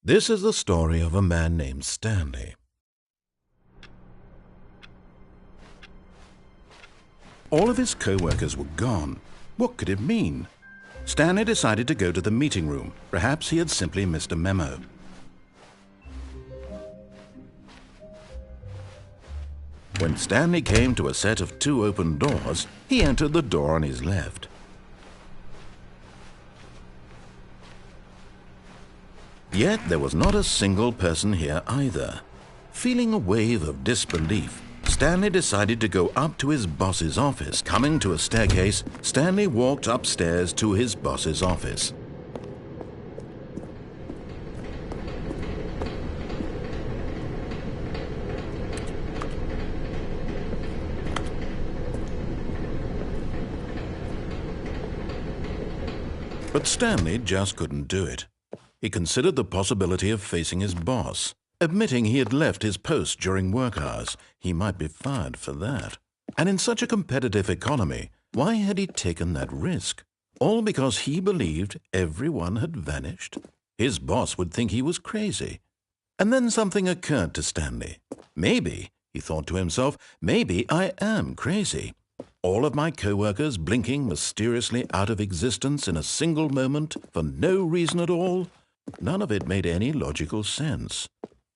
This is the story of a man named Stanley. All of his co-workers were gone. What could it mean? Stanley decided to go to the meeting room. Perhaps he had simply missed a memo. When Stanley came to a set of 2 open doors, he entered the door on his left. Yet there was not a single person here either. Feeling a wave of disbelief, Stanley decided to go up to his boss's office. Coming to a staircase, Stanley walked upstairs to his boss's office. But Stanley just couldn't do it. He considered the possibility of facing his boss. Admitting he had left his post during work hours, he might be fired for that. And in such a competitive economy, why had he taken that risk? All because he believed everyone had vanished? His boss would think he was crazy. And then something occurred to Stanley. Maybe, he thought to himself, maybe I am crazy. All of my co-workers blinking mysteriously out of existence in a single moment for no reason at all? None of it made any logical sense.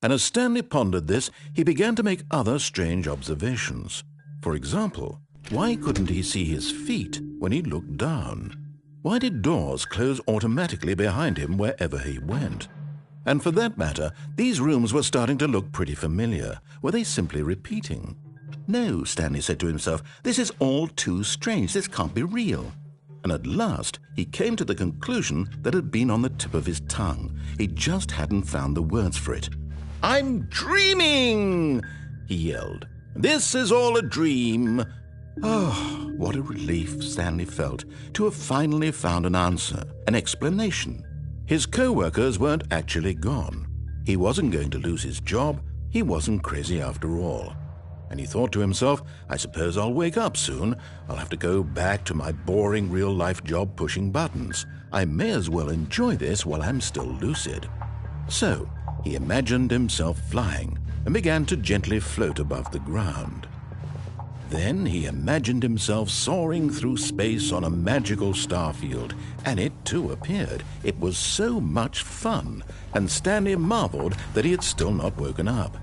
And as Stanley pondered this, he began to make other strange observations. For example, why couldn't he see his feet when he looked down? Why did doors close automatically behind him wherever he went? And for that matter, these rooms were starting to look pretty familiar. Were they simply repeating? No, Stanley said to himself, this is all too strange. This can't be real. And at last, he came to the conclusion that had been on the tip of his tongue. He just hadn't found the words for it. "I'm dreaming!" he yelled. "This is all a dream." Oh, what a relief Stanley felt to have finally found an answer, an explanation. His co-workers weren't actually gone. He wasn't going to lose his job. He wasn't crazy after all. And he thought to himself, I suppose I'll wake up soon. I'll have to go back to my boring real-life job pushing buttons. I may as well enjoy this while I'm still lucid. So he imagined himself flying and began to gently float above the ground. Then he imagined himself soaring through space on a magical starfield, and it too appeared. It was so much fun, and Stanley marveled that he had still not woken up.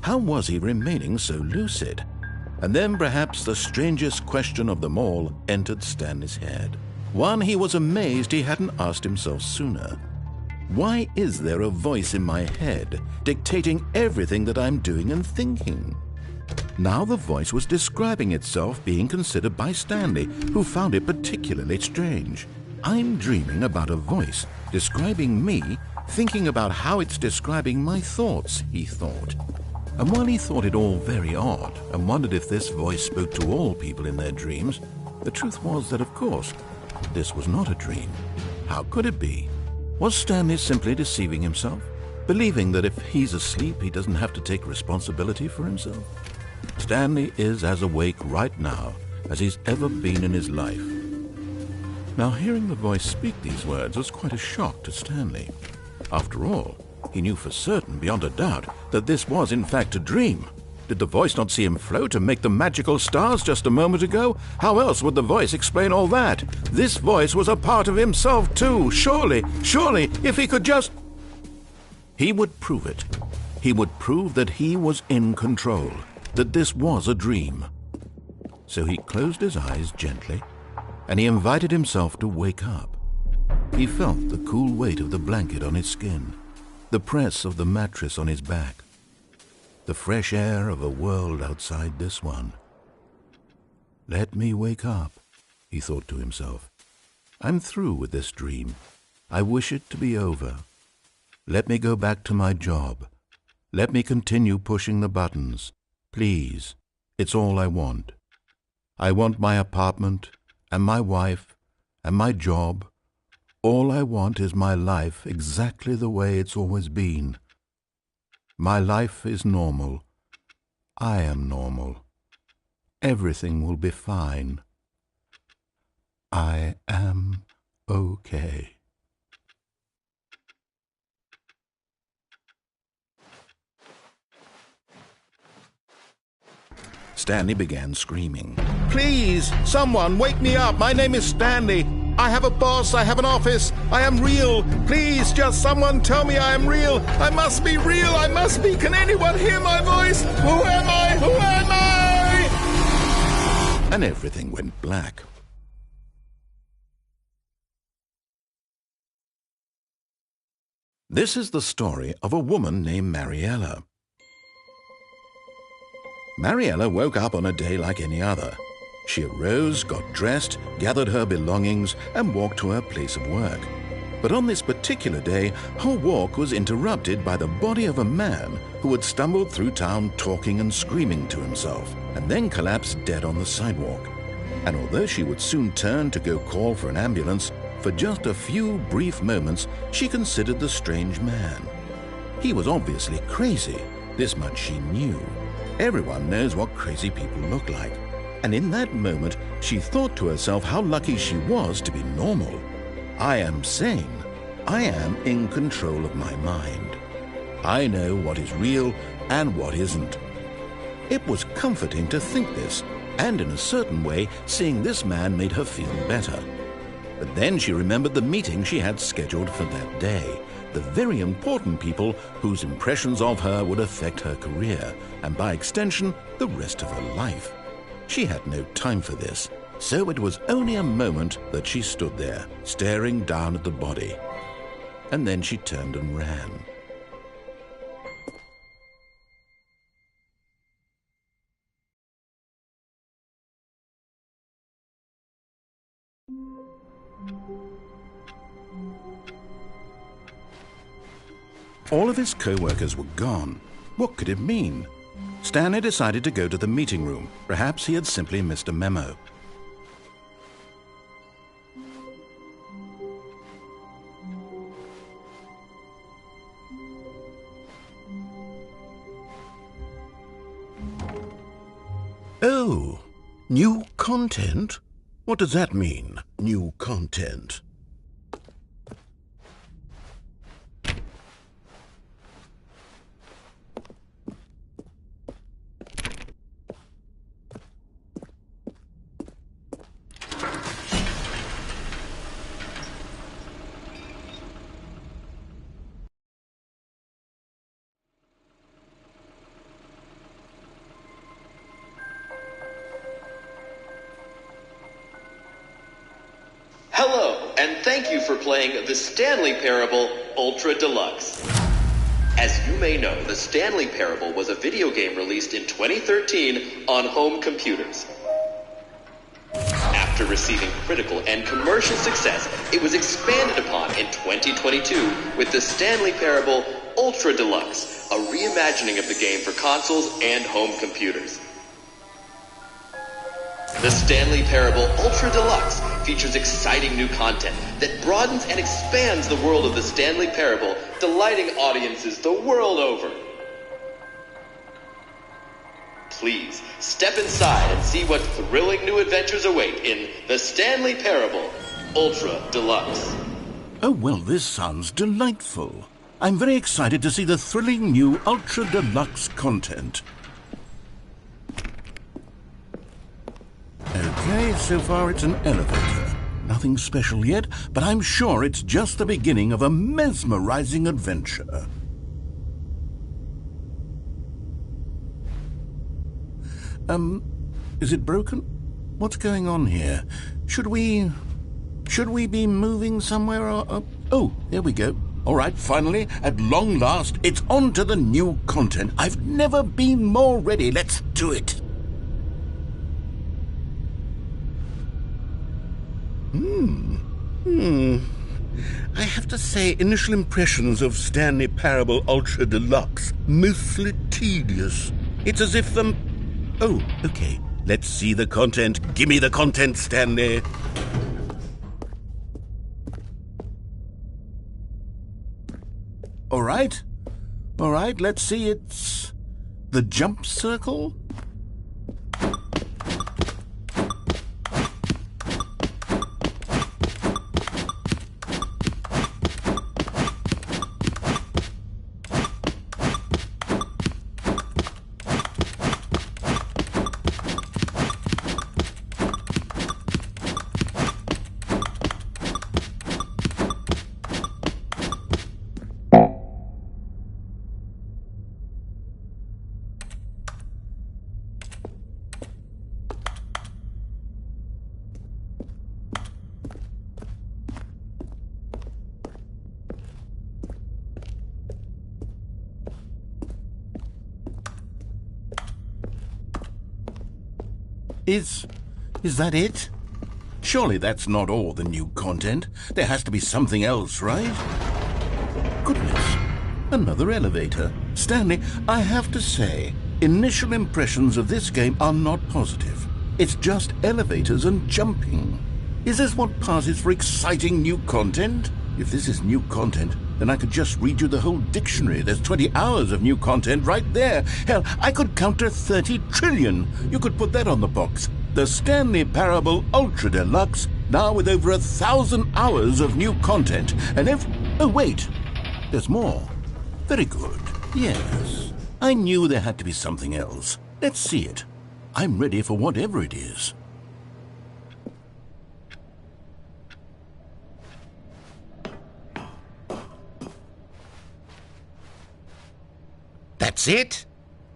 How was he remaining so lucid? And then perhaps the strangest question of them all entered Stanley's head. One he was amazed he hadn't asked himself sooner. Why is there a voice in my head dictating everything that I'm doing and thinking? Now the voice was describing itself being considered by Stanley, who found it particularly strange. I'm dreaming about a voice describing me, thinking about how it's describing my thoughts, he thought. And while he thought it all very odd and wondered if this voice spoke to all people in their dreams, the truth was that, of course, this was not a dream. How could it be? Was Stanley simply deceiving himself, believing that if he's asleep, he doesn't have to take responsibility for himself? Stanley is as awake right now as he's ever been in his life. Now, hearing the voice speak these words was quite a shock to Stanley. After all, he knew for certain, beyond a doubt, that this was in fact a dream. Did the voice not see him float and make the magical stars just a moment ago? How else would the voice explain all that? This voice was a part of himself too. Surely, if he could just... He would prove it. He would prove that he was in control, that this was a dream. So he closed his eyes gently and he invited himself to wake up. He felt the cool weight of the blanket on his skin, the press of the mattress on his back, the fresh air of a world outside this one. Let me wake up, he thought to himself. I'm through with this dream. I wish it to be over. Let me go back to my job. Let me continue pushing the buttons. Please, it's all I want. I want my apartment and my wife and my job. All I want is my life exactly the way it's always been. My life is normal. I am normal. Everything will be fine. I am okay. Stanley began screaming. Please, someone, wake me up. My name is Stanley. I have a boss. I have an office. I am real. Please, just someone tell me I am real. I must be real. I must be. Can anyone hear my voice? Who am I? Who am I? And everything went black. This is the story of a woman named Mariella. Mariella woke up on a day like any other. She arose, got dressed, gathered her belongings, and walked to her place of work. But on this particular day, her walk was interrupted by the body of a man who had stumbled through town talking and screaming to himself, and then collapsed dead on the sidewalk. And although she would soon turn to go call for an ambulance, for just a few brief moments she considered the strange man. He was obviously crazy, this much she knew. Everyone knows what crazy people look like. And in that moment, she thought to herself how lucky she was to be normal. I am sane. I am in control of my mind. I know what is real and what isn't. It was comforting to think this, and in a certain way, seeing this man made her feel better. But then she remembered the meeting she had scheduled for that day. The very important people whose impressions of her would affect her career, and by extension, the rest of her life. She had no time for this, so it was only a moment that she stood there, staring down at the body. And then she turned and ran. All of his co-workers were gone. What could it mean? Stanley decided to go to the meeting room. Perhaps he had simply missed a memo. Oh, new content? What does that mean, new content? Hello, and thank you for playing The Stanley Parable Ultra Deluxe. As you may know, The Stanley Parable was a video game released in 2013 on home computers. After receiving critical and commercial success, it was expanded upon in 2022 with The Stanley Parable Ultra Deluxe, a reimagining of the game for consoles and home computers. The Stanley Parable Ultra Deluxe features exciting new content that broadens and expands the world of the Stanley Parable, delighting audiences the world over. Please, step inside and see what thrilling new adventures await in The Stanley Parable Ultra Deluxe. Oh, well, this sounds delightful. I'm very excited to see the thrilling new Ultra Deluxe content. Okay, so far it's an elevator. Nothing special yet, but I'm sure it's just the beginning of a mesmerizing adventure. Is it broken? What's going on here? Should we be moving somewhere or... Oh, there we go. All right, finally, at long last, it's on to the new content. I've never been more ready. Let's do it. I have to say, initial impressions of Stanley Parable Ultra Deluxe, mostly tedious. It's as if them... Oh, okay. Let's see the content. Give me the content, Stanley. All right, let's see. It's the jump circle. Is that it? Surely that's not all the new content. There has to be something else, right? Goodness, another elevator. Stanley, I have to say, initial impressions of this game are not positive. It's just elevators and jumping. Is this what passes for exciting new content? If this is new content, then I could just read you the whole dictionary. There's 20 hours of new content right there. Hell, I could count to 30 trillion. You could put that on the box. The Stanley Parable Ultra Deluxe, now with over 1,000 hours of new content. And oh, wait. There's more. Very good. Yes. I knew there had to be something else. Let's see it. I'm ready for whatever it is. That's it?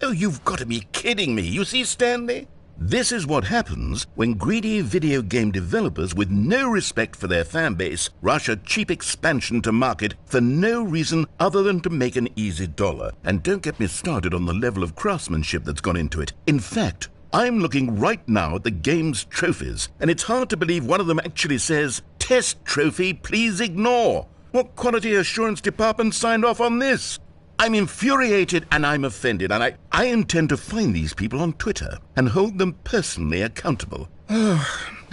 Oh, you've got to be kidding me. You see, Stanley? This is what happens when greedy video game developers with no respect for their fan base rush a cheap expansion to market for no reason other than to make an easy dollar. And don't get me started on the level of craftsmanship that's gone into it. In fact, I'm looking right now at the game's trophies, and it's hard to believe one of them actually says, "Test trophy, please ignore." What quality assurance department signed off on this? I'm infuriated and I'm offended, and I intend to find these people on Twitter and hold them personally accountable.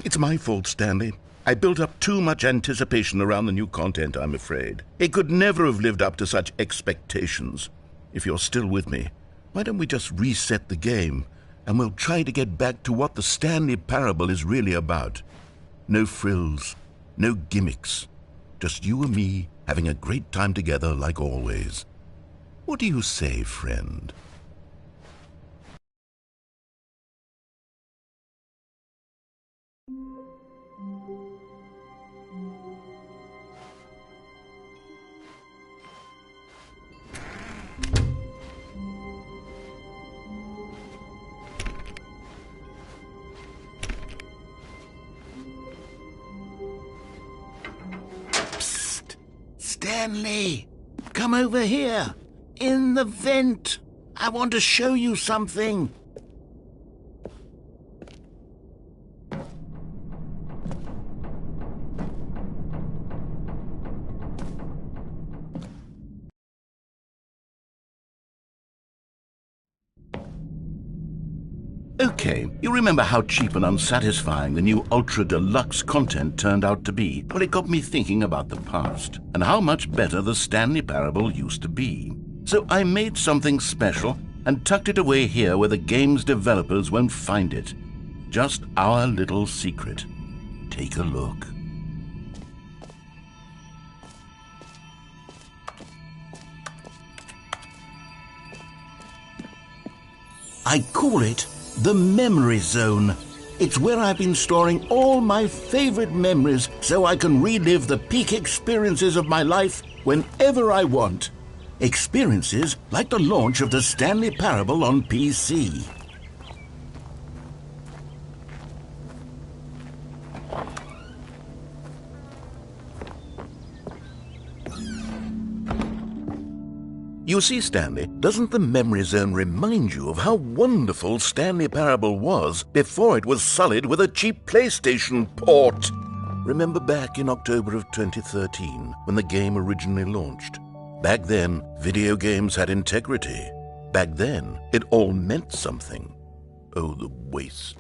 It's my fault, Stanley. I built up too much anticipation around the new content, I'm afraid. It could never have lived up to such expectations. If you're still with me, why don't we just reset the game, and we'll try to get back to what the Stanley Parable is really about. No frills, no gimmicks. Just you and me having a great time together like always. What do you say, friend? Psst! Stanley! Come over here! In the vent! I want to show you something! Okay, you remember how cheap and unsatisfying the new Ultra Deluxe content turned out to be? Well, it got me thinking about the past, and how much better the Stanley Parable used to be. So I made something special and tucked it away here where the game's developers won't find it. Just our little secret. Take a look. I call it the Memory Zone. It's where I've been storing all my favorite memories so I can relive the peak experiences of my life whenever I want. Experiences like the launch of the Stanley Parable on PC. You see, Stanley, doesn't the Memory Zone remind you of how wonderful Stanley Parable was before it was sullied with a cheap PlayStation port? Remember back in October of 2013, when the game originally launched? Back then, video games had integrity. Back then, it all meant something. Oh, the waste.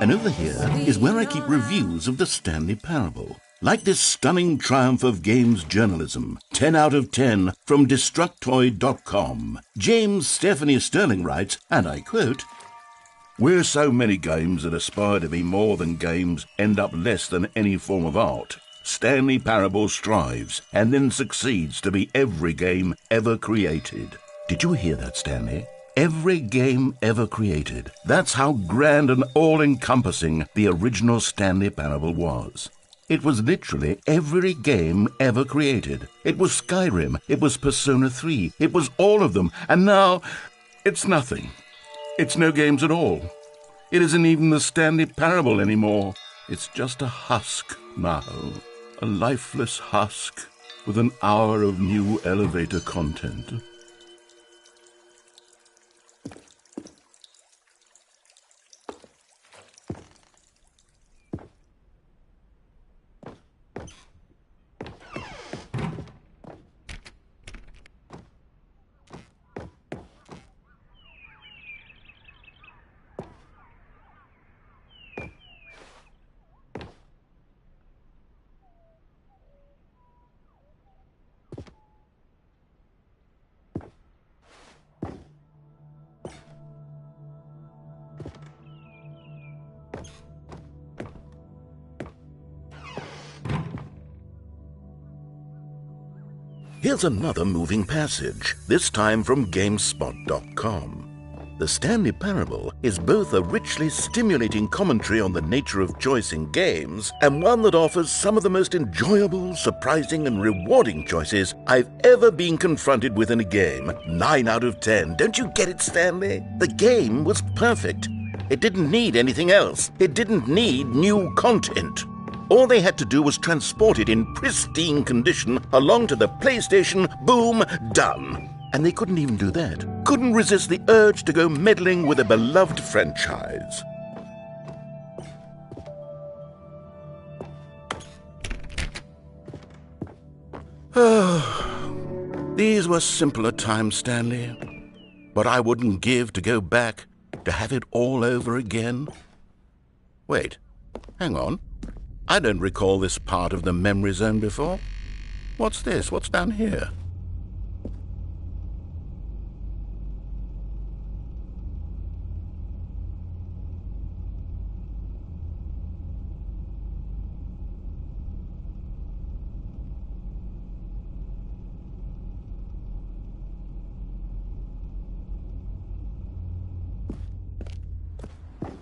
And over here is where I keep reviews of the Stanley Parable. Like this stunning triumph of games journalism, 10 out of 10 from Destructoid.com. James Stephanie Sterling writes, and I quote, "Where so many games that aspire to be more than games end up less than any form of art, Stanley Parable strives and then succeeds to be every game ever created." Did you hear that, Stanley? Every game ever created. That's how grand and all-encompassing the original Stanley Parable was. It was literally every game ever created. It was Skyrim, it was Persona 3, it was all of them, and now it's nothing. It's no games at all. It isn't even the Stanley Parable anymore. It's just a husk now. A lifeless husk with an hour of new elevator content. Here's another moving passage, this time from GameSpot.com. The Stanley Parable is both a richly stimulating commentary on the nature of choice in games and one that offers some of the most enjoyable, surprising, and rewarding choices I've ever been confronted with in a game. 9 out of 10. Don't you get it, Stanley? The game was perfect. It didn't need anything else. It didn't need new content. All they had to do was transport it in pristine condition along to the PlayStation, boom, done. And they couldn't even do that. Couldn't resist the urge to go meddling with a beloved franchise. These were simpler times, Stanley. But I wouldn't give to go back to have it all over again. Wait, hang on. I don't recall this part of the Memory Zone before. What's this? What's down here?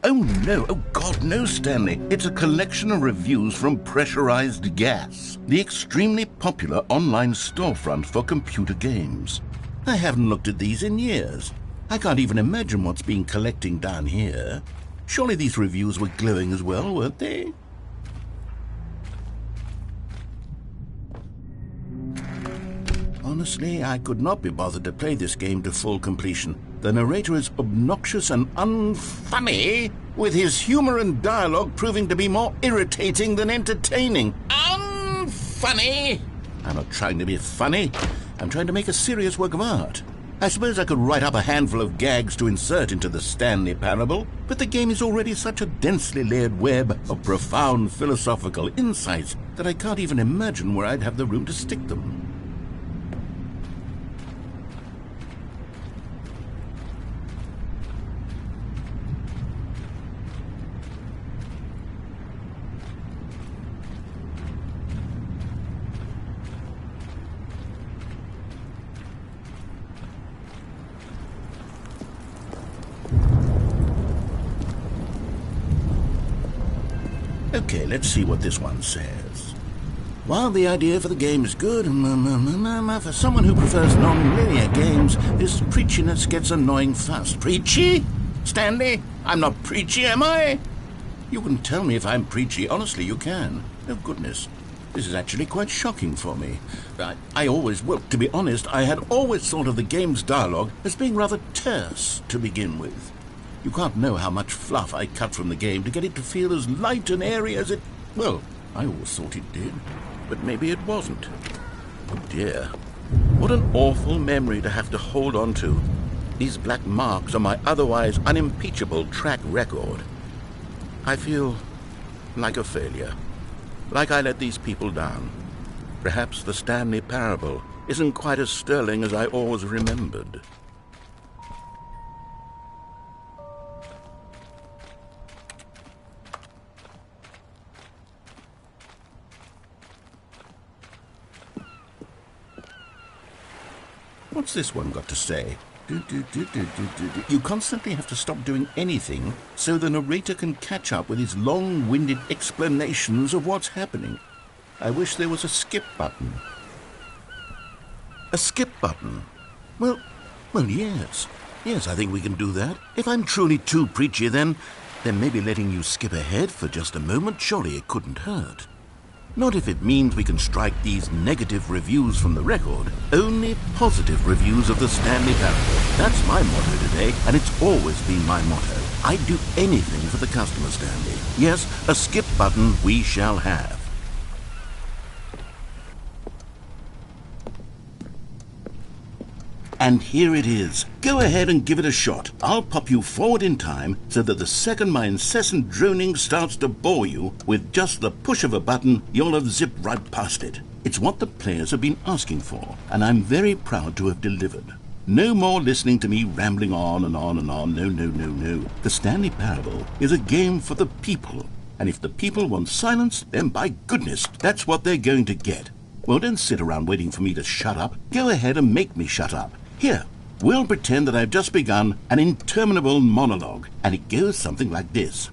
Oh no, oh God, no, Stanley. It's a collection of reviews from Pressurized Gas, the extremely popular online storefront for computer games. I haven't looked at these in years. I can't even imagine what's been collecting down here. Surely these reviews were glowing as well, weren't they? Honestly, I could not be bothered to play this game to full completion. The narrator is obnoxious and unfunny, with his humor and dialogue proving to be more irritating than entertaining. Unfunny! I'm not trying to be funny. I'm trying to make a serious work of art. I suppose I could write up a handful of gags to insert into the Stanley Parable, but the game is already such a densely layered web of profound philosophical insights that I can't even imagine where I'd have the room to stick them. Okay, let's see what this one says. While the idea for the game is good, for someone who prefers non-linear games, this preachiness gets annoying fast. Preachy? Stanley? I'm not preachy, am I? You can tell me if I'm preachy. Honestly, you can. Oh, goodness. This is actually quite shocking for me. Well, to be honest, I had always thought of the game's dialogue as being rather terse to begin with. You can't know how much fluff I cut from the game to get it to feel as light and airy as it... Well, I always thought it did, but maybe it wasn't. Oh dear. What an awful memory to have to hold on to. These black marks on my otherwise unimpeachable track record. I feel like a failure. Like I let these people down. Perhaps the Stanley Parable isn't quite as sterling as I always remembered. What's this one got to say? You constantly have to stop doing anything so the narrator can catch up with his long-winded explanations of what's happening. I wish there was a skip button. A skip button? Well, yes. Yes, I think we can do that. If I'm truly too preachy, then maybe letting you skip ahead for just a moment, surely it couldn't hurt. Not if it means we can strike these negative reviews from the record. Only positive reviews of the Stanley Parable. That's my motto today, and it's always been my motto. I'd do anything for the customer, Stanley. Yes, a skip button we shall have. And here it is. Go ahead and give it a shot. I'll pop you forward in time so that the second my incessant droning starts to bore you, with just the push of a button, you'll have zipped right past it. It's what the players have been asking for, and I'm very proud to have delivered. No more listening to me rambling on and on and on. No. The Stanley Parable is a game for the people. And if the people want silence, then by goodness, that's what they're going to get. Well, don't sit around waiting for me to shut up. Go ahead and make me shut up. Here, we'll pretend that I've just begun an interminable monologue, and it goes something like this.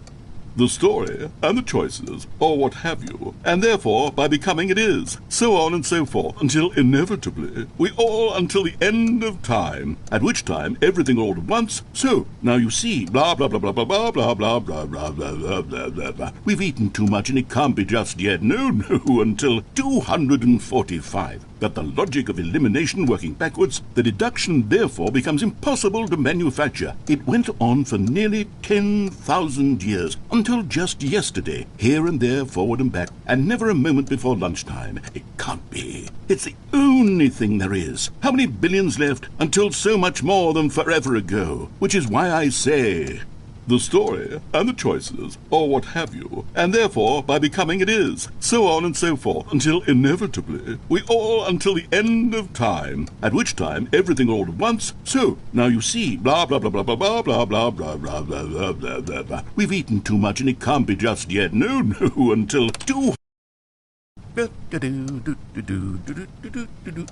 The story and the choices, or what have you, and therefore by becoming it is, so on and so forth, until inevitably we all until the end of time, at which time everything all at once, so, now you see, blah blah blah blah blah blah blah blah blah blah blah blah blah blah blah. We've eaten too much and it can't be just yet, no, until 245. That the logic of elimination working backwards, the deduction therefore becomes impossible to manufacture. It went on for nearly 10,000 years, until just yesterday, here and there, forward and back, and never a moment before lunchtime. It can't be. It's the only thing there is. How many billions left until so much more than forever ago? Which is why I say... the story and the choices, or what have you, and therefore by becoming it is, so on and so forth, until inevitably we all until the end of time, at which time everything all at once, so, now you see, blah blah blah blah blah blah blah blah blah blah blah blah blah blah blah. We've eaten too much and it can't be just yet, no, until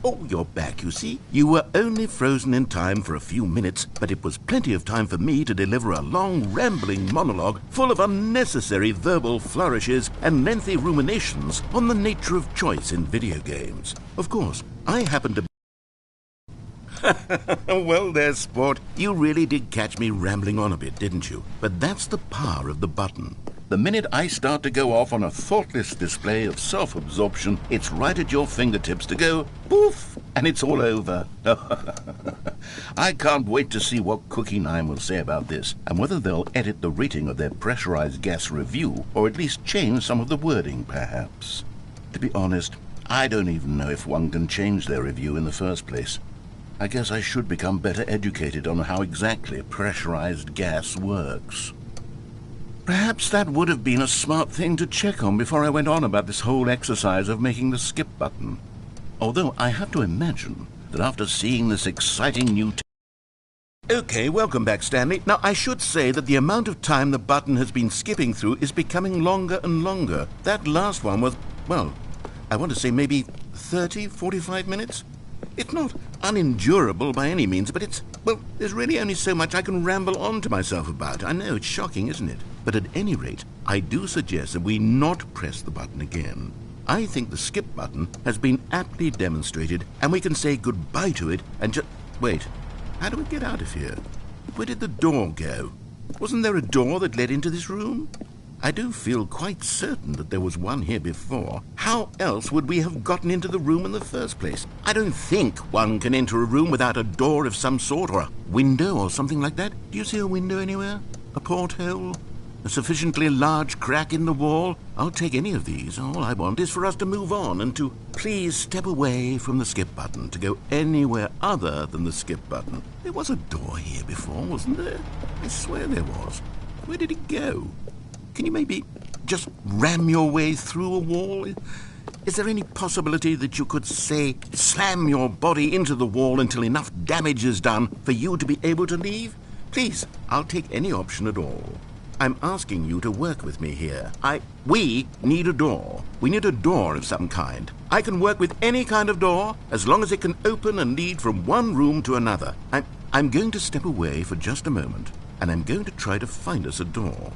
Oh, you're back, you see. You were only frozen in time for a few minutes, but it was plenty of time for me to deliver a long, rambling monologue full of unnecessary verbal flourishes and lengthy ruminations on the nature of choice in video games. Of course, I happen to... Well, there, sport. You really did catch me rambling on a bit, didn't you? But that's the power of the button. The minute I start to go off on a thoughtless display of self-absorption, it's right at your fingertips to go poof, and it's all over. I can't wait to see what Cookie 9 will say about this, and whether they'll edit the rating of their pressurized gas review, or at least change some of the wording, perhaps. To be honest, I don't even know if one can change their review in the first place. I guess I should become better educated on how exactly pressurized gas works. Perhaps that would have been a smart thing to check on before I went on about this whole exercise of making the skip button. Although I have to imagine that after seeing this exciting new... Okay, welcome back, Stanley. Now, I should say that the amount of time the button has been skipping through is becoming longer and longer. That last one was, well, I want to say maybe 30, 45 minutes? It's not unendurable by any means, but it's, well, there's really only so much I can ramble on to myself about. I know, it's shocking, isn't it? But at any rate, I do suggest that we not press the button again. I think the skip button has been aptly demonstrated, and we can say goodbye to it and just... Wait, how do we get out of here? Where did the door go? Wasn't there a door that led into this room? I do feel quite certain that there was one here before. How else would we have gotten into the room in the first place? I don't think one can enter a room without a door of some sort, or a window or something like that. Do you see a window anywhere? A porthole? A sufficiently large crack in the wall? I'll take any of these. All I want is for us to move on and to please step away from the skip button, to go anywhere other than the skip button. There was a door here before, wasn't there? I swear there was. Where did it go? Can you maybe just ram your way through a wall? Is there any possibility that you could, say, slam your body into the wall until enough damage is done for you to be able to leave? Please, I'll take any option at all. I'm asking you to work with me here. We need a door. We need a door of some kind. I can work with any kind of door as long as it can open and lead from one room to another. I'm going to step away for just a moment, and I'm going to try to find us a door.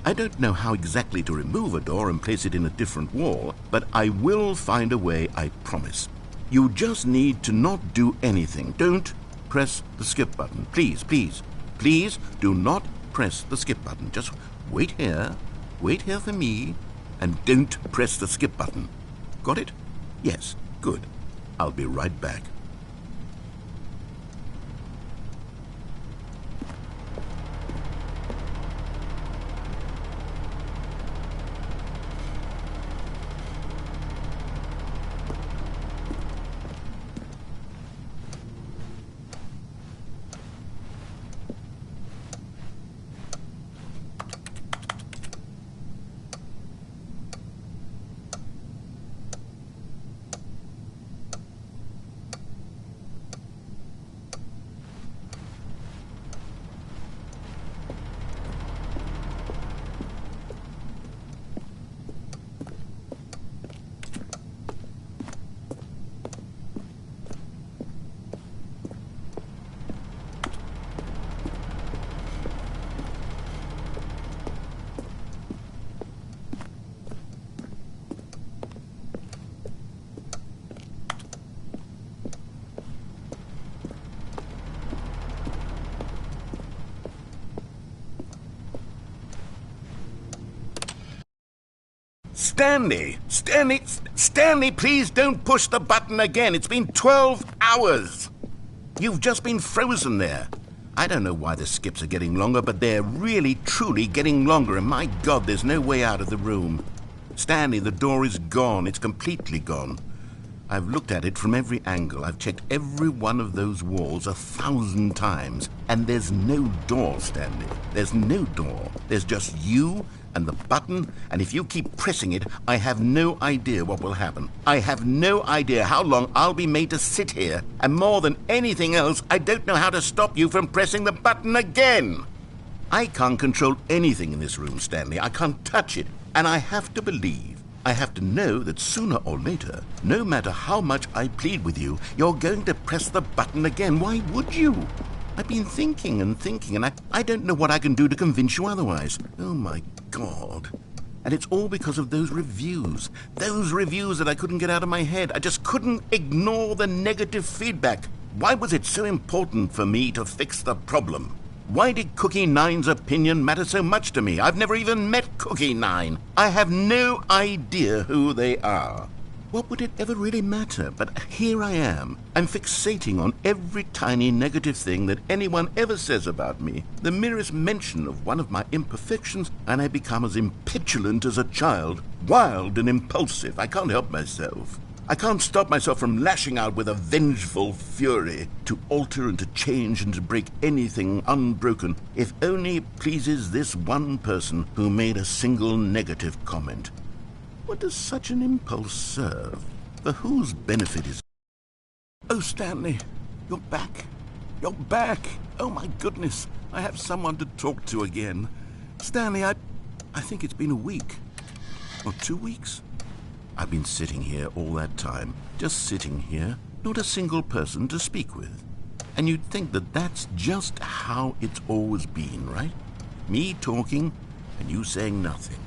I don't know how exactly to remove a door and place it in a different wall, but I will find a way, I promise. You just need to not do anything. Don't press the skip button. Please, please, please do not press the skip button. Just wait here for me, and don't press the skip button. Got it? Yes, good. I'll be right back. Stanley, please don't push the button again. It's been 12 hours. You've just been frozen there. I don't know why the skips are getting longer, but they're really, truly getting longer, and my God, there's no way out of the room. Stanley, the door is gone. It's completely gone. I've looked at it from every angle. I've checked every one of those walls 1,000 times, and there's no door, Stanley. There's no door. There's just you and the button, and if you keep pressing it, I have no idea what will happen. I have no idea how long I'll be made to sit here, and more than anything else, I don't know how to stop you from pressing the button again. I can't control anything in this room, Stanley. I can't touch it, and I have to believe I have to know that sooner or later, no matter how much I plead with you, you're going to press the button again. Why would you? I've been thinking and thinking, and I don't know what I can do to convince you otherwise. Oh, my God. And it's all because of those reviews. Those reviews that I couldn't get out of my head. I just couldn't ignore the negative feedback. Why was it so important for me to fix the problem? Why did Cookie Nine's opinion matter so much to me? I've never even met Cookie Nine. I have no idea who they are. What would it ever really matter? But here I am. I'm fixating on every tiny negative thing that anyone ever says about me. The merest mention of one of my imperfections, and I become as impetulant as a child. Wild and impulsive. I can't help myself. I can't stop myself from lashing out with a vengeful fury to alter and to change and to break anything unbroken, if only it pleases this one person who made a single negative comment. What does such an impulse serve? For whose benefit is it? Oh, Stanley, you're back. You're back. Oh, my goodness. I have someone to talk to again. Stanley, I think it's been a week. Or 2 weeks. I've been sitting here all that time. Just sitting here. Not a single person to speak with. And you'd think that that's just how it's always been, right? Me talking and you saying nothing.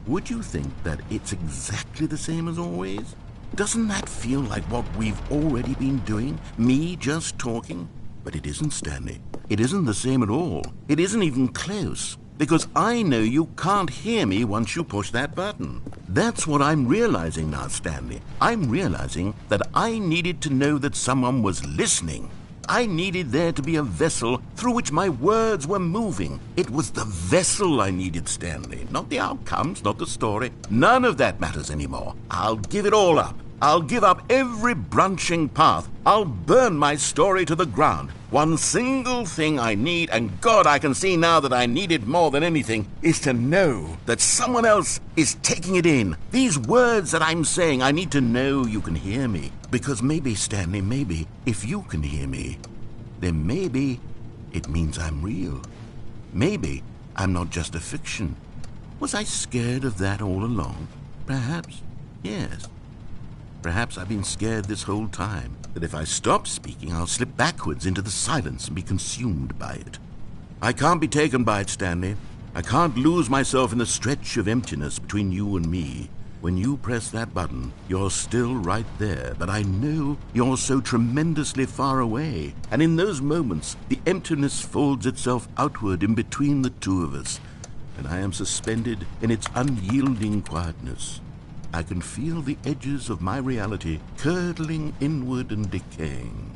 Would you think that it's exactly the same as always? Doesn't that feel like what we've already been doing? Me just talking? But it isn't, Stanley. It isn't the same at all. It isn't even close. Because I know you can't hear me once you push that button. That's what I'm realizing now, Stanley. I'm realizing that I needed to know that someone was listening. I needed there to be a vessel through which my words were moving. It was the vessel I needed, Stanley. Not the outcomes, not the story. None of that matters anymore. I'll give it all up. I'll give up every branching path. I'll burn my story to the ground. One single thing I need, and God, I can see now that I need it more than anything, is to know that someone else is taking it in. These words that I'm saying, I need to know you can hear me. Because maybe, Stanley, maybe, if you can hear me, then maybe it means I'm real. Maybe I'm not just a fiction. Was I scared of that all along? Perhaps, yes. Perhaps I've been scared this whole time, that if I stop speaking, I'll slip backwards into the silence and be consumed by it. I can't be taken by it, Stanley. I can't lose myself in the stretch of emptiness between you and me. When you press that button, you're still right there, but I know you're so tremendously far away. And in those moments, the emptiness folds itself outward in between the two of us, and I am suspended in its unyielding quietness. I can feel the edges of my reality curdling inward and decaying.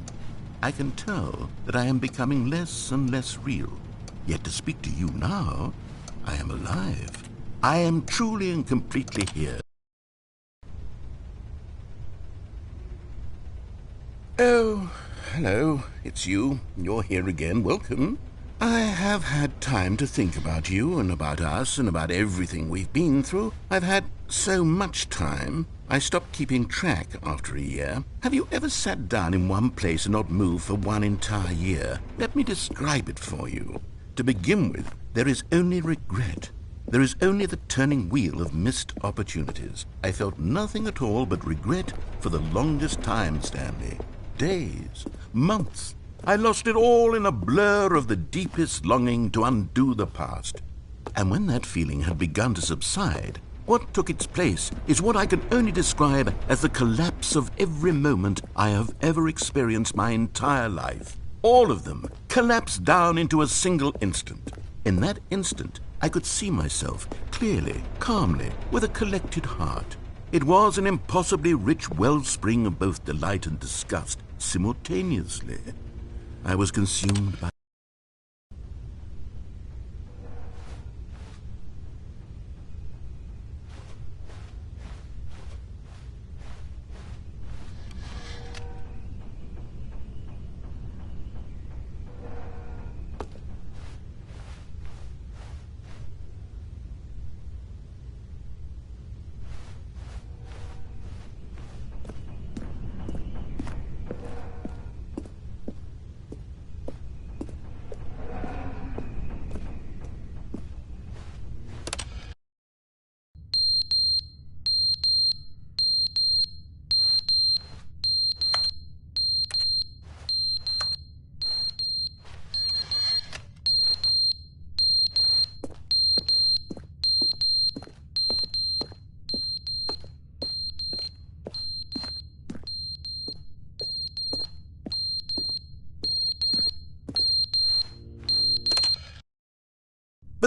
I can tell that I am becoming less and less real. Yet to speak to you now, I am alive. I am truly and completely here. Oh, hello, it's you. You're here again. Welcome. I have had time to think about you and about us and about everything we've been through. I've had so much time, I stopped keeping track after a year. Have you ever sat down in one place and not moved for one entire year? Let me describe it for you. To begin with, there is only regret. There is only the turning wheel of missed opportunities. I felt nothing at all but regret for the longest time, Stanley. Days, months. I lost it all in a blur of the deepest longing to undo the past. And when that feeling had begun to subside, what took its place is what I can only describe as the collapse of every moment I have ever experienced my entire life. All of them collapsed down into a single instant. In that instant, I could see myself clearly, calmly, with a collected heart. It was an impossibly rich wellspring of both delight and disgust simultaneously. I was consumed by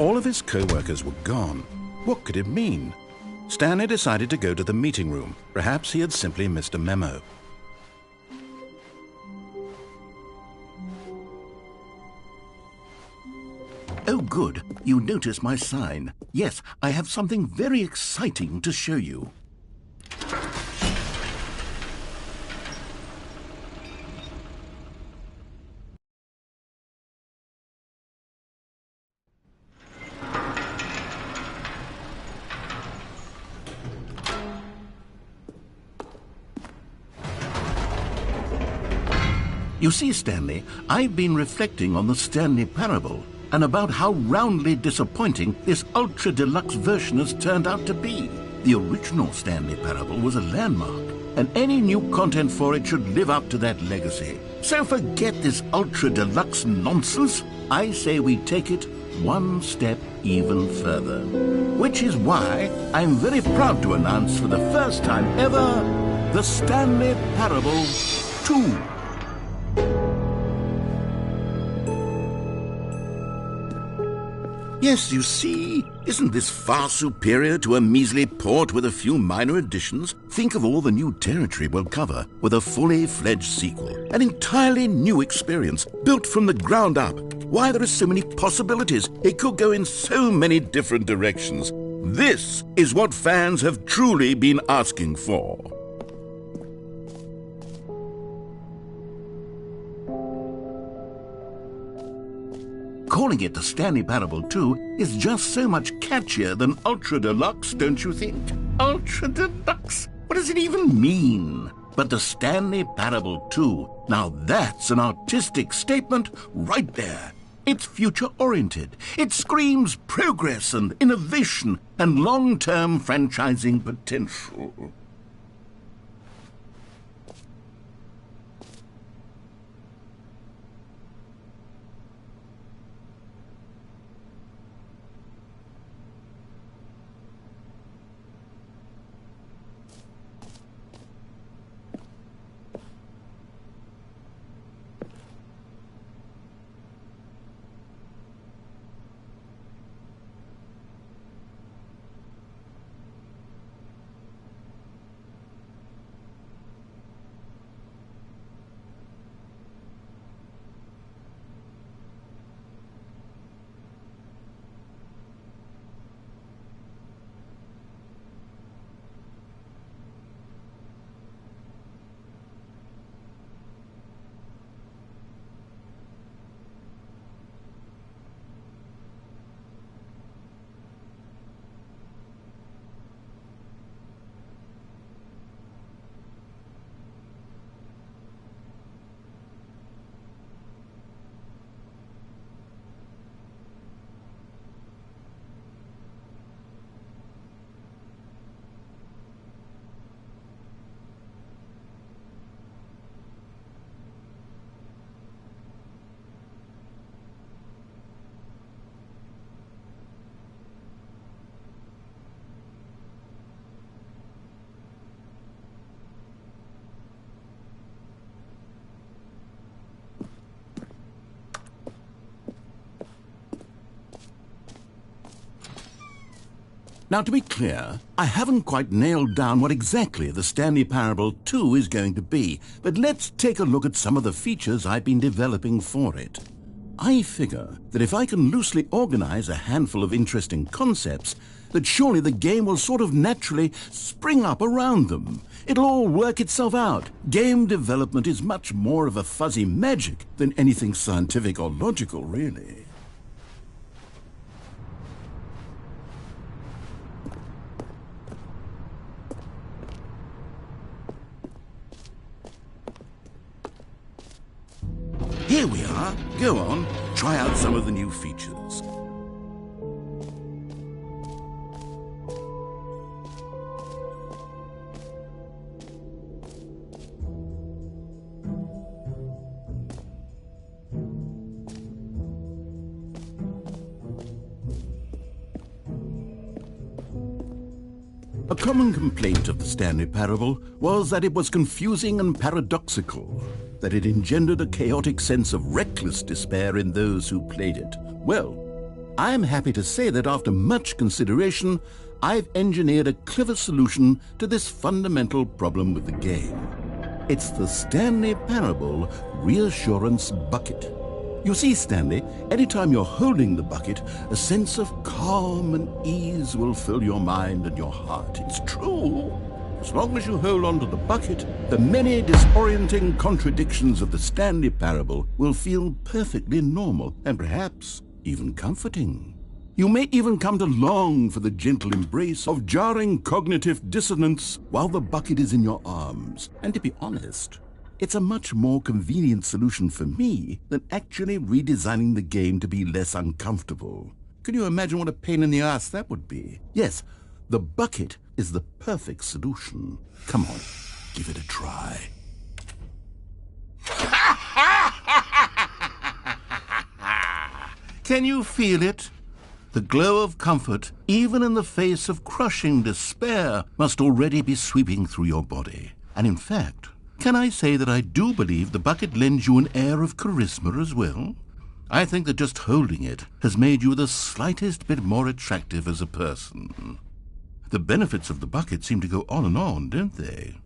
All of his co-workers were gone. What could it mean? Stanley decided to go to the meeting room. Perhaps he had simply missed a memo. Oh, good. You notice my sign. Yes, I have something very exciting to show you. You see, Stanley, I've been reflecting on the Stanley Parable and about how roundly disappointing this ultra-deluxe version has turned out to be. The original Stanley Parable was a landmark, and any new content for it should live up to that legacy. So forget this ultra-deluxe nonsense. I say we take it one step even further. Which is why I'm very proud to announce for the first time ever, the Stanley Parable 2. Yes, you see, isn't this far superior to a measly port with a few minor additions? Think of all the new territory we'll cover with a fully fledged sequel. An entirely new experience, built from the ground up. Why, there are so many possibilities. It could go in so many different directions. This is what fans have truly been asking for. Calling it the Stanley Parable 2 is just so much catchier than Ultra Deluxe, don't you think? Ultra Deluxe? What does it even mean? But the Stanley Parable 2, now that's an artistic statement right there. It's future-oriented. It screams progress and innovation and long-term franchising potential. Now, to be clear, I haven't quite nailed down what exactly the Stanley Parable 2 is going to be, but let's take a look at some of the features I've been developing for it. I figure that if I can loosely organize a handful of interesting concepts, that surely the game will sort of naturally spring up around them. It'll all work itself out. Game development is much more of a fuzzy magic than anything scientific or logical, really. Here we are. Go on, try out some of the new features. A common complaint of the Stanley Parable was that it was confusing and paradoxical, that it engendered a chaotic sense of reckless despair in those who played it. Well, I'm happy to say that after much consideration, I've engineered a clever solution to this fundamental problem with the game. It's the Stanley Parable Reassurance Bucket. You see, Stanley, anytime you're holding the bucket, a sense of calm and ease will fill your mind and your heart. It's true. As long as you hold on to the bucket, the many disorienting contradictions of the Stanley Parable will feel perfectly normal and perhaps even comforting. You may even come to long for the gentle embrace of jarring cognitive dissonance while the bucket is in your arms. And to be honest, it's a much more convenient solution for me than actually redesigning the game to be less uncomfortable. Can you imagine what a pain in the ass that would be? Yes, the bucket is the perfect solution. Come on, give it a try. Can you feel it? The glow of comfort, even in the face of crushing despair, must already be sweeping through your body. And in fact, can I say that I do believe the bucket lends you an air of charisma as well? I think that just holding it has made you the slightest bit more attractive as a person. The benefits of the bucket seem to go on, don't they?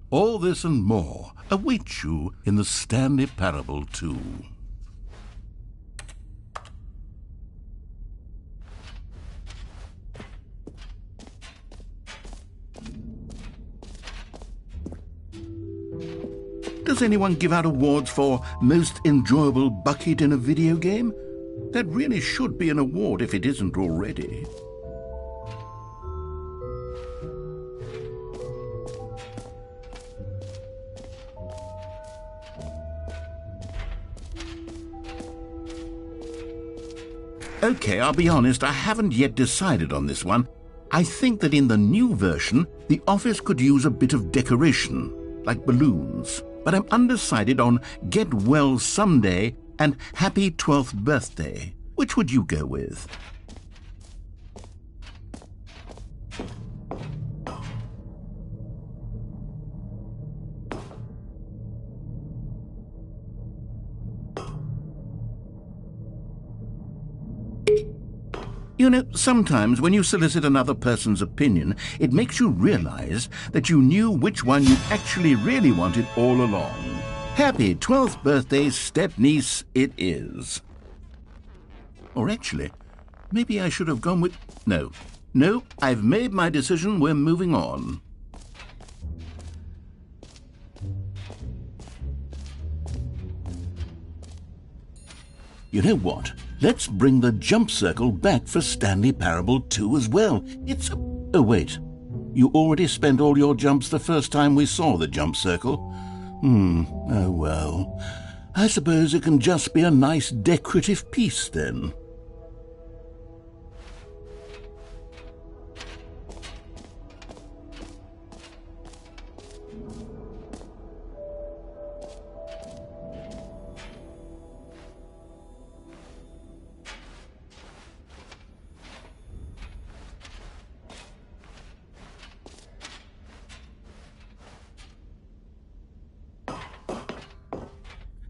All this and more await you in the Stanley Parable 2. Does anyone give out awards for most enjoyable bucket in a video game? That really should be an award if it isn't already. Okay, I'll be honest, I haven't yet decided on this one. I think that in the new version, the office could use a bit of decoration, like balloons. But I'm undecided on Get Well Someday and Happy 12th Birthday. Which would you go with? You know, sometimes when you solicit another person's opinion, it makes you realize that you knew which one you actually really wanted all along. Happy 12th birthday, step-niece, it is. Or actually, maybe I should have gone with... No, I've made my decision, we're moving on. You know what? Let's bring the jump circle back for Stanley Parable 2 as well. It's a... Oh, wait. You already spent all your jumps the first time we saw the jump circle? Oh well. I suppose it can just be a nice decorative piece then.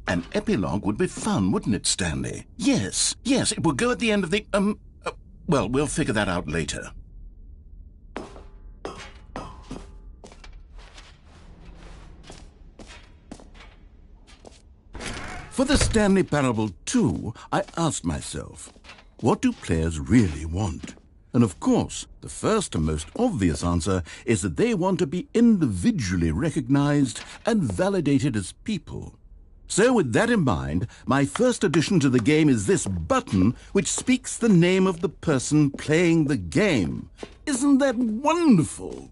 An epilogue would be fun, wouldn't it, Stanley? Yes, it would go at the end of the, well, we'll figure that out later. For the Stanley Parable 2, I asked myself, what do players really want? And of course, the first and most obvious answer is that they want to be individually recognized and validated as people. So with that in mind, my first addition to the game is this button which speaks the name of the person playing the game. Isn't that wonderful?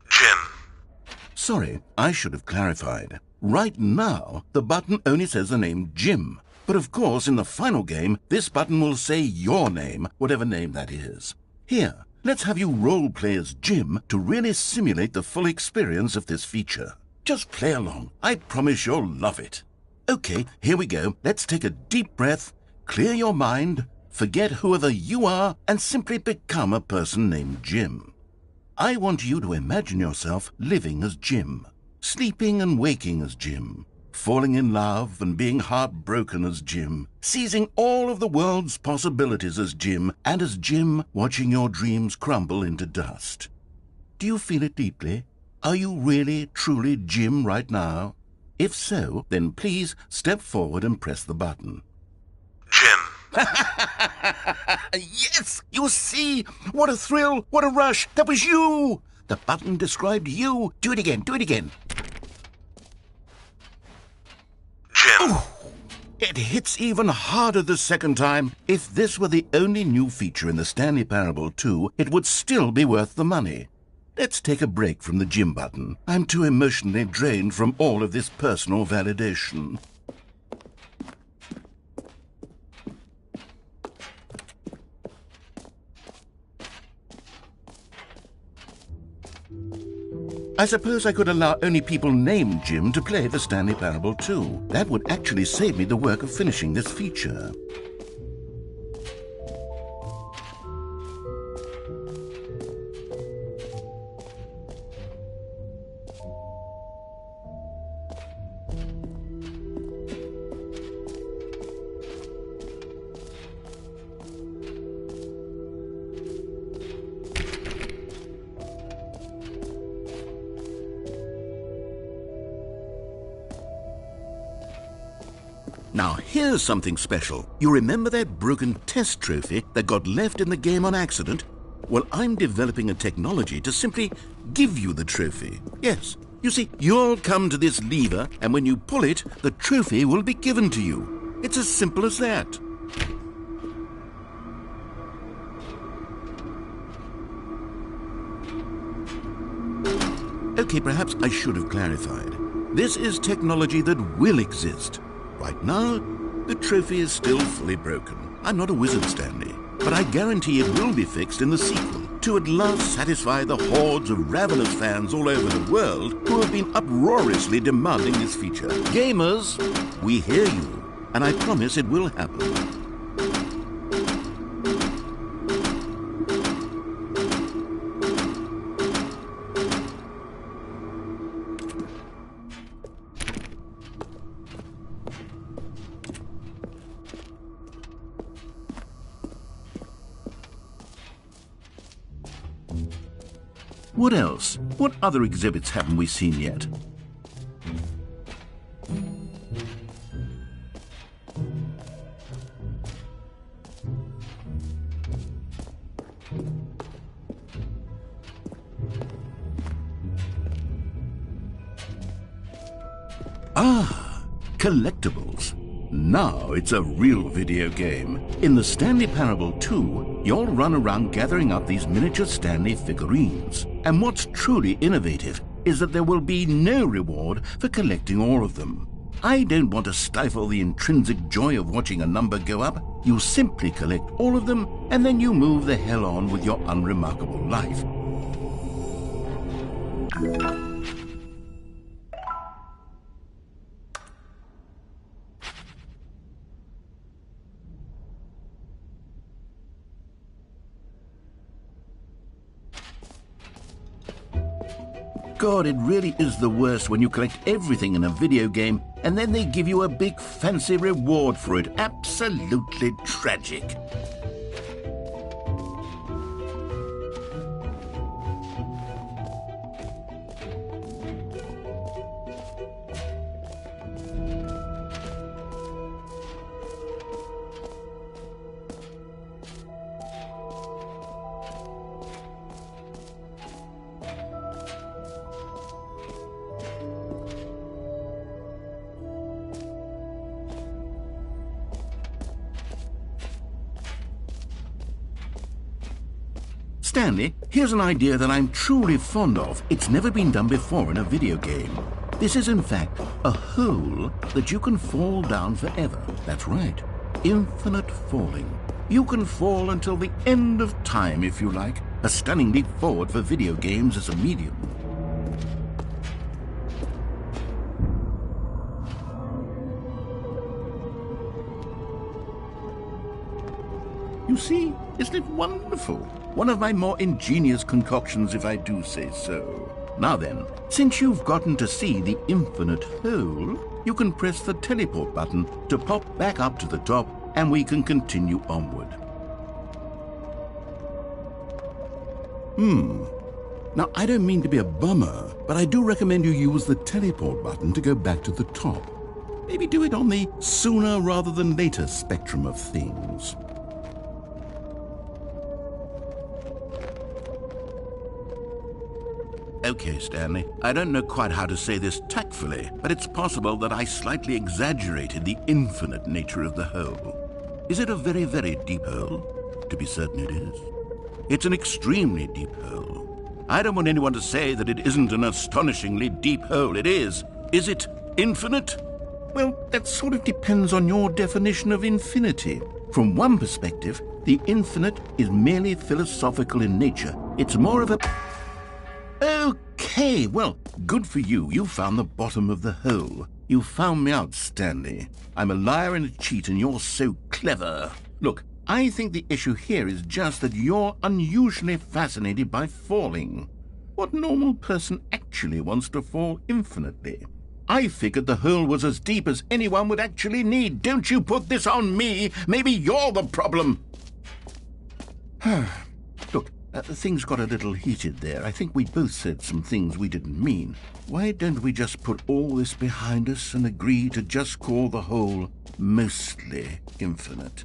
Jim. Sorry, I should have clarified. Right now, the button only says the name Jim. But of course, in the final game, this button will say your name, whatever name that is. Here, let's have you role-play as Jim to really simulate the full experience of this feature. Just play along. I promise you'll love it. Okay, here we go. Let's take a deep breath, clear your mind, forget whoever you are and simply become a person named Jim. I want you to imagine yourself living as Jim, sleeping and waking as Jim, falling in love and being heartbroken as Jim, seizing all of the world's possibilities as Jim, and as Jim watching your dreams crumble into dust. Do you feel it deeply? Are you really, truly Jim right now? If so, then please step forward and press the button. Jim. Yes! You see? What a thrill! What a rush! That was you! The button described you. Do it again. Do it again. Jim. Ooh, it hits even harder the second time. If this were the only new feature in the Stanley Parable 2, it would still be worth the money. Let's take a break from the Jim button. I'm too emotionally drained from all of this personal validation. I suppose I could allow only people named Jim to play the Stanley Parable 2. That would actually save me the work of finishing this feature. Now, here's something special. You remember that broken test trophy that got left in the game on accident? Well, I'm developing a technology to simply give you the trophy. Yes, you see, you'll come to this lever, and when you pull it, the trophy will be given to you. It's as simple as that. Okay, perhaps I should have clarified. This is technology that will exist. Right now, the trophy is still fully broken. I'm not a wizard, Stanley, but I guarantee it will be fixed in the sequel to at last satisfy the hordes of ravenous fans all over the world who have been uproariously demanding this feature. Gamers, we hear you, and I promise it will happen. What else? What other exhibits haven't we seen yet? Ah, collectibles. Now it's a real video game. In the Stanley Parable 2, you'll run around gathering up these miniature Stanley figurines. And what's truly innovative is that there will be no reward for collecting all of them. I don't want to stifle the intrinsic joy of watching a number go up. You simply collect all of them, and then you move the hell on with your unremarkable life. God, it really is the worst when you collect everything in a video game and then they give you a big fancy reward for it. Absolutely tragic. Stanley, here's an idea that I'm truly fond of. It's never been done before in a video game. This is, in fact, a hole that you can fall down forever. That's right. Infinite falling. You can fall until the end of time, if you like. A stunning leap forward for video games as a medium. You see, isn't it wonderful? One of my more ingenious concoctions, if I do say so. Now then, since you've gotten to see the infinite hole, you can press the teleport button to pop back up to the top, and we can continue onward. Now, I don't mean to be a bummer, but I do recommend you use the teleport button to go back to the top. Maybe do it on the sooner rather than later spectrum of things. Okay, Stanley, I don't know quite how to say this tactfully, but it's possible that I slightly exaggerated the infinite nature of the hole. Is it a very, very deep hole? To be certain it is. It's an extremely deep hole. I don't want anyone to say that it isn't an astonishingly deep hole. It is. Is it infinite? Well, that sort of depends on your definition of infinity. From one perspective, the infinite is merely philosophical in nature. It's more of a... Okay, well, good for you. You found the bottom of the hole. You found me out, Stanley. I'm a liar and a cheat, and you're so clever. Look, I think the issue here is just that you're unusually fascinated by falling. What normal person actually wants to fall infinitely? I figured the hole was as deep as anyone would actually need. Don't you put this on me. Maybe you're the problem. Look, things got a little heated there. I think we both said some things we didn't mean. Why don't we just put all this behind us and agree to just call the hole mostly infinite?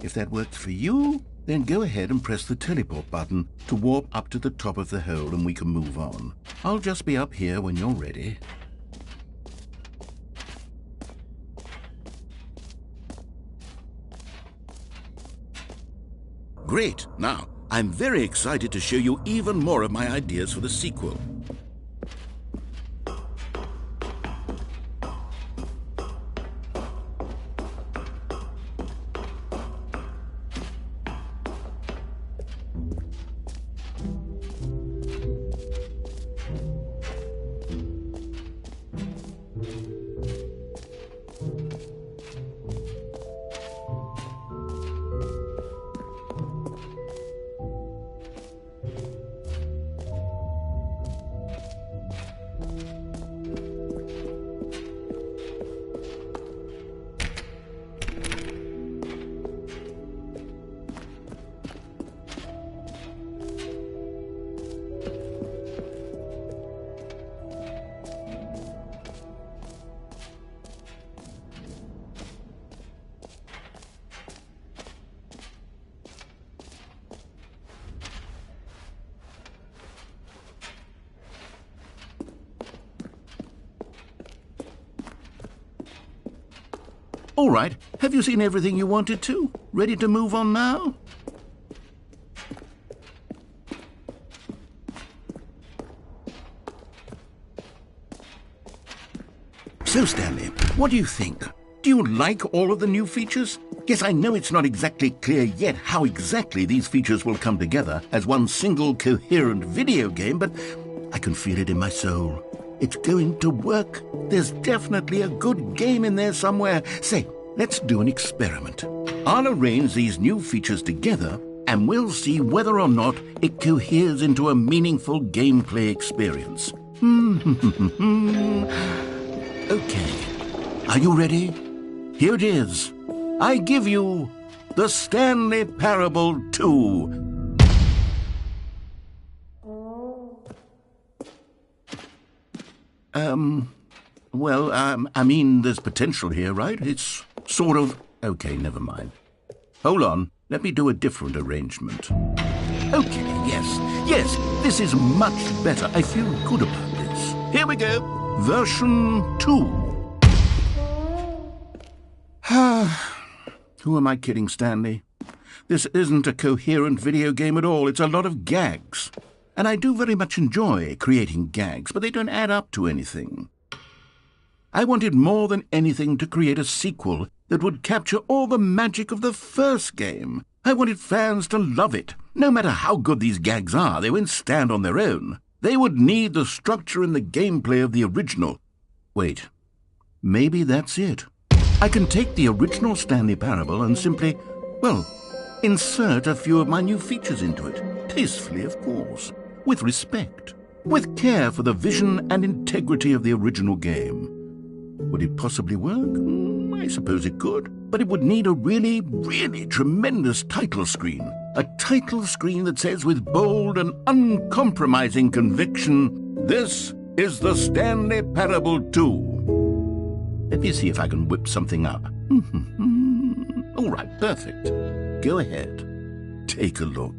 If that works for you, then go ahead and press the teleport button to warp up to the top of the hole and we can move on. I'll just be up here when you're ready. Great. Now, I'm very excited to show you even more of my ideas for the sequel. All right, have you seen everything you wanted to? Ready to move on now? So, Stanley, what do you think? Do you like all of the new features? Yes, I know it's not exactly clear yet how exactly these features will come together as one single coherent video game, but I can feel it in my soul. It's going to work. There's definitely a good game in there somewhere. Say, let's do an experiment. I'll arrange these new features together, and we'll see whether or not it coheres into a meaningful gameplay experience. Okay. Are you ready? Here it is. I give you the Stanley Parable 2. I mean, there's potential here, right? It's sort of... Okay, never mind. Hold on. Let me do a different arrangement. Okay, yes, this is much better. I feel good about this. Here we go. Version 2. Who am I kidding, Stanley? This isn't a coherent video game at all. It's a lot of gags. And I do very much enjoy creating gags, but they don't add up to anything. I wanted more than anything to create a sequel that would capture all the magic of the first game. I wanted fans to love it. No matter how good these gags are, they won't stand on their own. They would need the structure and the gameplay of the original. Wait, maybe that's it. I can take the original Stanley Parable and simply, well, Insert a few of my new features into it, tastefully, of course, with respect, with care for the vision and integrity of the original game. Would it possibly work? I suppose it could, but it would need a really, really tremendous title screen. A title screen that says with bold and uncompromising conviction, "This is the Stanley Parable 2." Let me see if I can whip something up. All right, perfect. Go ahead. Take a look.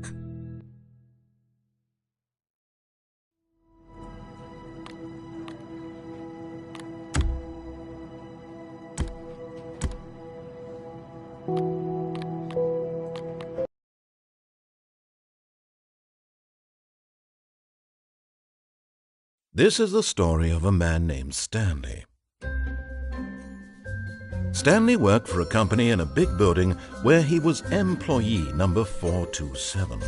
This is the story of a man named Stanley. Stanley worked for a company in a big building where he was employee number 427.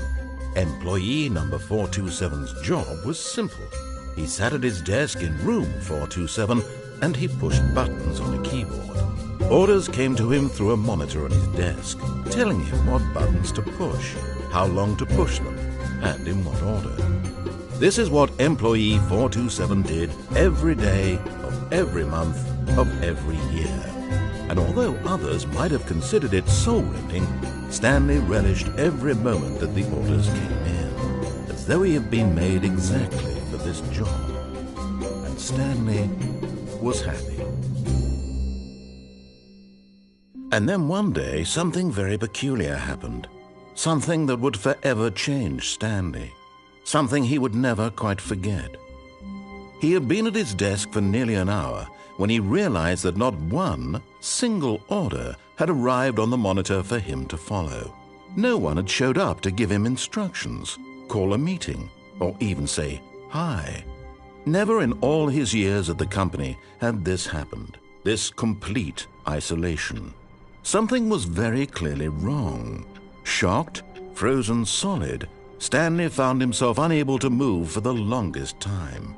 Employee number 427's job was simple. He sat at his desk in room 427 and he pushed buttons on a keyboard. Orders came to him through a monitor on his desk, telling him what buttons to push, how long to push them, and in what order. This is what employee 427 did every day of every month of every year. And although others might have considered it soul-rending, Stanley relished every moment that the orders came in, as though he had been made exactly for this job. And Stanley was happy. And then one day, something very peculiar happened. Something that would forever change Stanley. Something he would never quite forget. He had been at his desk for nearly an hour when he realized that not one single order had arrived on the monitor for him to follow. No one had showed up to give him instructions, call a meeting, or even say hi. Never in all his years at the company had this happened, this complete isolation. Something was very clearly wrong. Shocked, frozen solid, Stanley found himself unable to move for the longest time.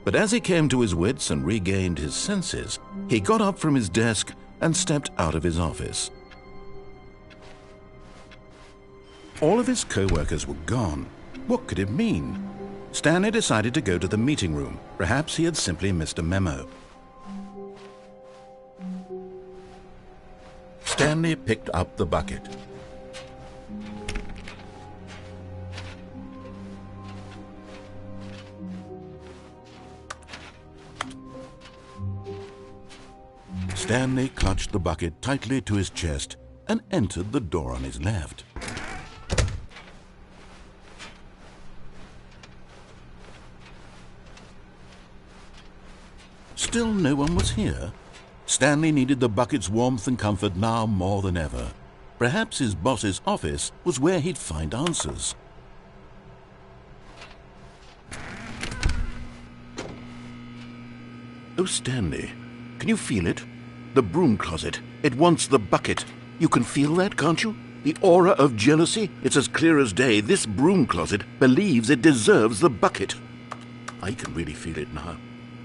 But as he came to his wits and regained his senses, he got up from his desk and stepped out of his office. All of his co-workers were gone. What could it mean? Stanley decided to go to the meeting room. Perhaps he had simply missed a memo. Stanley picked up the bucket. Stanley clutched the bucket tightly to his chest and entered the door on his left. Still no one was here. Stanley needed the bucket's warmth and comfort now more than ever. Perhaps his boss's office was where he'd find answers. Oh, Stanley, can you feel it? The broom closet. It wants the bucket. You can feel that, can't you? The aura of jealousy. It's as clear as day. This broom closet believes it deserves the bucket. I can really feel it now.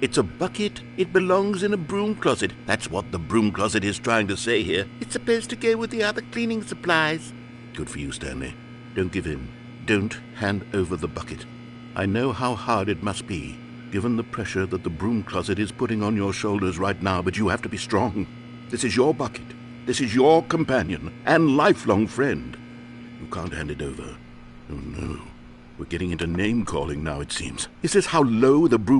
It's a bucket. It belongs in a broom closet. That's what the broom closet is trying to say here. It's supposed to go with the other cleaning supplies. Good for you, Stanley. Don't give in. Don't hand over the bucket. I know how hard it must be, given the pressure that the broom closet is putting on your shoulders right now, but you have to be strong. This is your bucket. This is your companion and lifelong friend. You can't hand it over. Oh, no. We're getting into name-calling now, it seems. Is this how low the broom